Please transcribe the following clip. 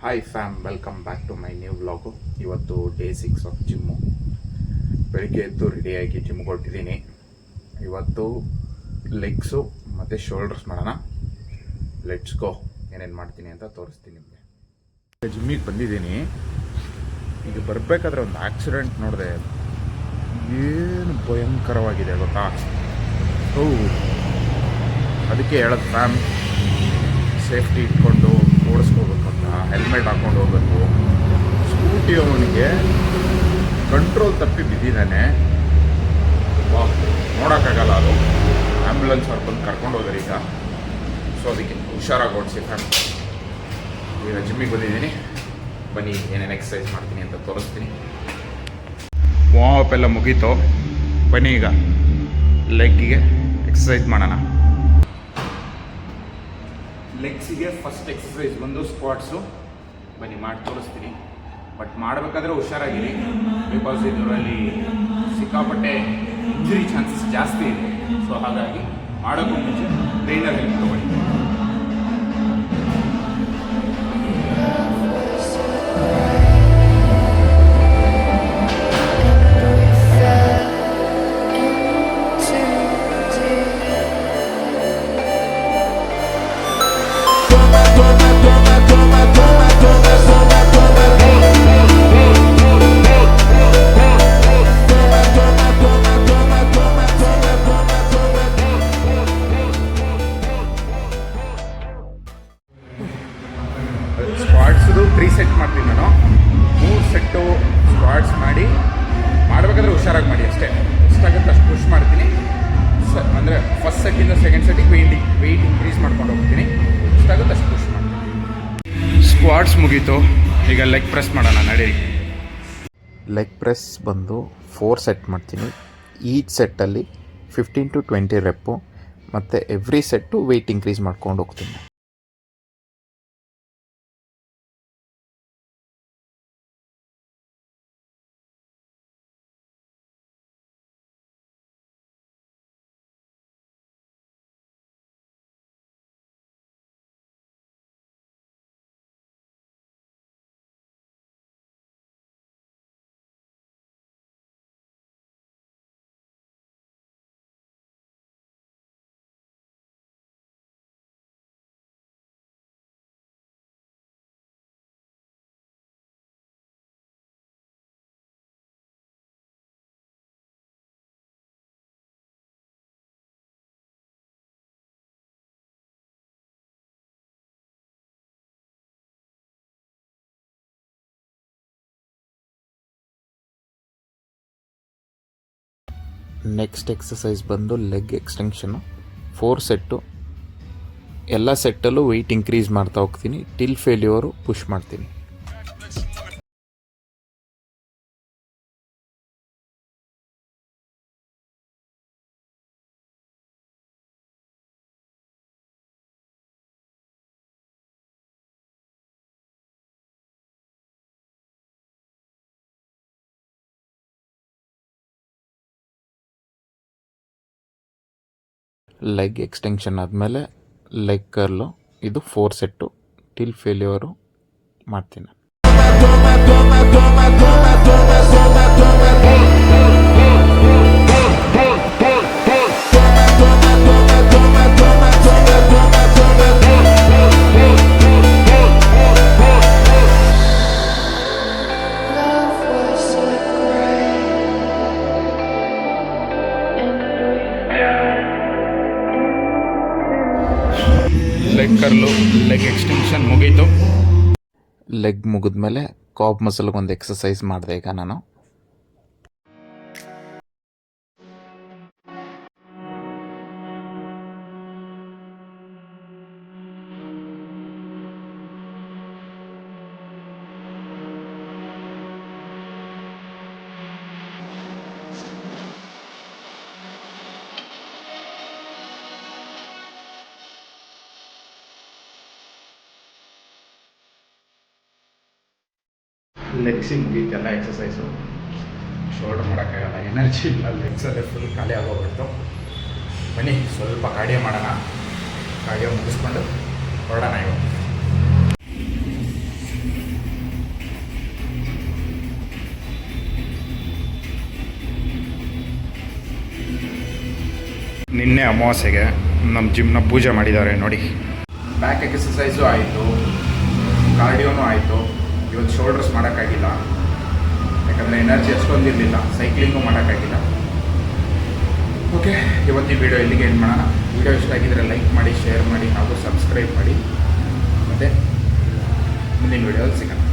Hi fam, welcome back to my new vlog. ಇವತ್ತು day 6 of gym. ಬೆಳಿಗ್ಗೆ ಎದ್ದು ರೆಡಿಯಾಗಿ ಜಿಮ್ಗೆ ಹೊರಟಿದ್ದೀನಿ. ಇವತ್ತು ಲೆಗ್ಸು ಮತ್ತು ಶೋಲ್ಡರ್ಸ್ ಮಾಡೋಣ. Let's go. ಏನೇನು ಮಾಡ್ತೀನಿ ಅಂತ ತೋರಿಸ್ತೀನಿ ನಿಮಗೆ. ಜಿಮ್ಮಿಗೆ ಬಂದಿದ್ದೀನಿ. ಈಗ ಬರಬೇಕಾದ್ರೆ ಒಂದು ಆಕ್ಸಿಡೆಂಟ್ ನೋಡಿದೆ. ಏನು ಭಯಂಕರವಾಗಿದೆ ಗೊತ್ತಾ. ಅದಕ್ಕೆ ಹೇಳೋದು ಫ್ಯಾಮ್, ಸೇಫ್ಟಿ ಇಟ್ಕೊಂಡು ಓಡಿಸ್ಕೋಬೇಕು ಅಂತ. ಹೆಲ್ಮೆಟ್ ಹಾಕ್ಕೊಂಡು ಹೋಗ್ಬೇಕು. ಸ್ಕೂಟಿ ಅವನಿಗೆ ಕಂಟ್ರೋಲ್ ತಪ್ಪಿ ಬಿದ್ದಿದ್ದಾನೆ. ನೋಡೋಕ್ಕಾಗಲ್ಲ, ಅದು ಆ್ಯಂಬುಲೆನ್ಸ್ ಅವ್ರು ಬಂದು ಕರ್ಕೊಂಡು ಹೋಗೋರು ಈಗ. ಸೊ ಅದಕ್ಕೆ ಹುಷಾರಾಗಿ ಓಡಿಸಿ ಫ್ಯಾಮ್. ಈಗ ಜಿಮ್ಮಿಗೆ ಬಂದಿದ್ದೀನಿ. ಬನ್ನಿ ಏನೇನು ಎಕ್ಸಸೈಸ್ ಮಾಡ್ತೀನಿ ಅಂತ ತೋರಿಸ್ತೀನಿ. ವಾರ್ಮ್ ಎಲ್ಲ ಮುಗೀತು. ಬನ್ನಿ ಈಗ ಲೆಗ್ಗಿಗೆ ಎಕ್ಸಸೈಸ್ ಮಾಡೋಣ. ಲೆಗ್ಸಿಗೆ ಫಸ್ಟ್ ಎಕ್ಸಸೈಸ್ ಬಂದು ಸ್ಕ್ವಾಟ್ಸು. ಬನ್ನಿ ಮಾಡಿ ತೋರಿಸ್ತೀನಿ. ಬಟ್ ಮಾಡಬೇಕಾದ್ರೆ ಹುಷಾರಾಗಿರಿ, ಬಿಕಾಸ್ ಇದರಲ್ಲಿ ಸಿಕ್ಕಾಪಟ್ಟೆ ಇಂಜುರಿ ಚಾನ್ಸಸ್ ಜಾಸ್ತಿ ಇದೆ. ಸೊ ಹಾಗಾಗಿ ಮಾಡೋಕ್ಕೂ ಮುಂಚೆ ಟ್ರೈನರ್ ಹೆಲ್ಪ್ ತಗೊಳ್ಳಿ. ಸ್ಕ್ವಾಟ್ಸ್ದು 3 ಸೆಟ್ ಮಾಡ್ತೀನಿ ನಾನು. 3 ಸೆಟ್ಟು ಸ್ಕ್ವಾಟ್ಸ್ ಮಾಡಬೇಕಾದ್ರೆ ಹುಷಾರಾಗಿ ಮಾಡಿ ಅಷ್ಟೇ. ಎಷ್ಟಾಗುತ್ತೆ ಅಷ್ಟು ಪುಷ್ ಮಾಡ್ತೀನಿ. ಅಂದರೆ ಫಸ್ಟ್ ಸೆಟ್ಟಿಂದ ಸೆಕೆಂಡ್ ಸೆಟ್ಟಿಗೆ ವೆಯ್ಟ್ ಇನ್ಕ್ರೀಸ್ ಮಾಡ್ಕೊಂಡು ಹೋಗ್ತೀನಿ. ಎಷ್ಟಾಗುತ್ತೆ ಅಷ್ಟು ಪುಷ್ ಮಾಡ್ತೀನಿ. ಸ್ಕ್ವಾಟ್ಸ್ ಮುಗೀತು. ಈಗ ಲೆಗ್ ಪ್ರೆಸ್ ಮಾಡೋಣ, ನಡೀರಿ. ಲೆಗ್ ಪ್ರೆಸ್ ಬಂದು 4 ಸೆಟ್ ಮಾಡ್ತೀನಿ. ಈಚ್ ಸೆಟ್ಟಲ್ಲಿ 15 to 20 ರೆಪ್ಪು. ಮತ್ತು ಎವ್ರಿ ಸೆಟ್ಟು ವೆಯ್ಟ್ ಇನ್ಕ್ರೀಸ್ ಮಾಡ್ಕೊಂಡು ಹೋಗ್ತೀನಿ. ನೆಕ್ಸ್ಟ್ ಎಕ್ಸಸೈಸ್ ಬಂದು ಲೆಗ್ ಎಕ್ಸ್ಟೆನ್ಷನು. 4 ಸೆಟ್ಟು. ಎಲ್ಲ ಸೆಟ್ಟಲ್ಲೂ ವೆಯ್ಟ್ ಇನ್ಕ್ರೀಸ್ ಮಾಡ್ತಾ ಹೋಗ್ತೀನಿ. ಟಿಲ್ ಫೇಲ್ಯೂರು ಪುಷ್ ಮಾಡ್ತೀನಿ. ಲೆಗ್ ಎಕ್ಸ್ಟೆನ್ಷನ್ ಆದಮೇಲೆ ಲೆಗ್ ಕರ್ಲು. ಇದು 4 ಸೆಟ್ಟು ಟಿಲ್ ಫೇಲ್ಯೂರು ಮಾಡ್ತೀನಿ. ಲೆಗ್ ಕರ್ಲು, ಲೆಗ್ ಎಕ್ಸ್ಟೆನ್ಷನ್ ಮುಗೀತು. ಲೆಗ್ ಮುಗಿದ್ಮೇಲೆ ಕಾಬ್ ಮಸಲ್ಗೊಂದು ಎಕ್ಸಸೈಸ್ ಮಾಡಿದೆ ಈಗ ನಾನು. ಲೆಗ್ಸಿಗೆ ಮುಗೀತೆಲ್ಲ ಎಕ್ಸಸೈಸು. ಶೋಲ್ಡರ್ ಮಾಡೋಕ್ಕಾಗಲ್ಲ, ಎನರ್ಜಿ ಇಲ್ಲ. ಲೆಗ್ಸಲ್ಲೇ ಫುಲ್ ಖಾಲಿ ಆಗೋಗ್ಬಿಡ್ತು. ಬನ್ನಿ ಸ್ವಲ್ಪ ಕಾರ್ಡಿಯೋ ಮಾಡೋಣ. ಕಾರ್ಡಿಯೋ ಮುಗಿಸ್ಕೊಂಡು ಹೊರಡೋಣ ಇವತ್ತು. ನಿನ್ನೆ ಅಮಾವಾಸ್ಯೆಗೆ ನಮ್ಮ ಜಿಮ್ನ ಪೂಜೆ ಮಾಡಿದ್ದಾರೆ ನೋಡಿ. ಬ್ಯಾಕ್ ಎಕ್ಸಸೈಸು ಆಯಿತು, ಕಾರ್ಡಿಯೋನು ಆಯಿತು. ಇವತ್ತು ಶೋಲ್ಡರ್ಸ್ ಮಾಡೋಕ್ಕಾಗಿಲ್ಲ, ಯಾಕಂದರೆ ಎನರ್ಜಿ ಅಷ್ಟೊಂದಿರಲಿಲ್ಲ. ಸೈಕ್ಲಿಂಗು ಮಾಡೋಕ್ಕಾಗಿಲ್ಲ. ಓಕೆ, ಇವತ್ತಿನ ವಿಡಿಯೋ ಇಲ್ಲಿಗೆ ಎಂಡ್ ಮಾಡೋಣ. ವಿಡಿಯೋ ಇಷ್ಟ ಆಗಿದ್ದರೆ ಲೈಕ್ ಮಾಡಿ, ಶೇರ್ ಮಾಡಿ ಹಾಗೂ ಸಬ್ಸ್ಕ್ರೈಬ್ ಮಾಡಿ. ಮತ್ತು ಮುಂದಿನ ವಿಡಿಯೋದಲ್ಲಿ ಸಿಗೋಣ.